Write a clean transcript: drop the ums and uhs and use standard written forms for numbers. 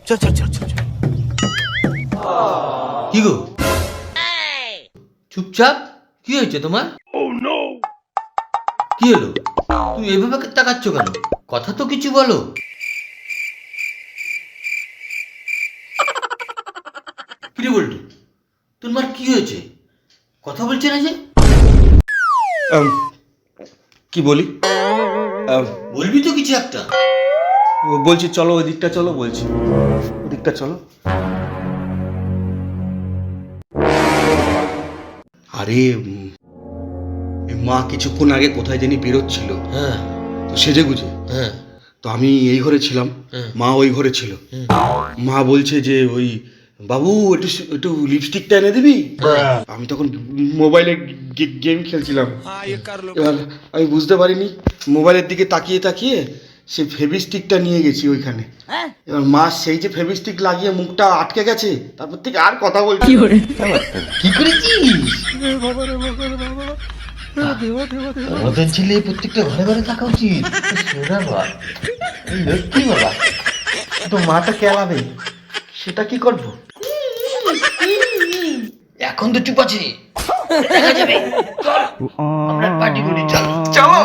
চল চল চল চল। কি গো চুপচাপ? কি হয়েছে তোমার? কি হলো? তুমি এভাবে তাকাচ্ছ কেন? কথা তো কিছু বলো। কিরে বল্টু, তোমার কি হয়েছে? কথা বলছে না যে? কি বলি? বলবি তো কিছু একটা। বলছি চলো ওই দিকটা চলো, বলছি ওদিকটা চলো। আরে মা কিছুক্ষণ আগে কোথায় জানি বেরোচ্ছিল, হ্যাঁ তো সেজে গুজে। হ্যাঁ তো আমি এই ঘরে ছিলাম, হ্যাঁ। মা ওই ঘরে ছিল। মা বলছে যে ওই বাবু একটু একটু লিপস্টিকটা এনে দিবি। আমি তখন মোবাইলে গেম খেলছিলাম। এবার আমি বুঝতে পারিনি, মোবাইলের দিকে তাকিয়ে তাকিয়ে সে ফেভিস্টিকটা নিয়ে গেছি ওইখানে। এবার মা সেই যে ফেভিস্টিক লাগিয়ে মুখটা আটকে গেছে, তারপর থেকে আর কথা বলছি। কি করেছিস? মদন ছেলে প্রত্যেকটা ঘরে ঘরে থাকা উচিত। সোনা বাবা, লক্ষ্মী বাবা। তো মাটা কেলাবে, সেটা কি করবো? এখন তো চুপ আছে, দেখা যাবে। চল আমরা পার্টি করি, চল। চলো।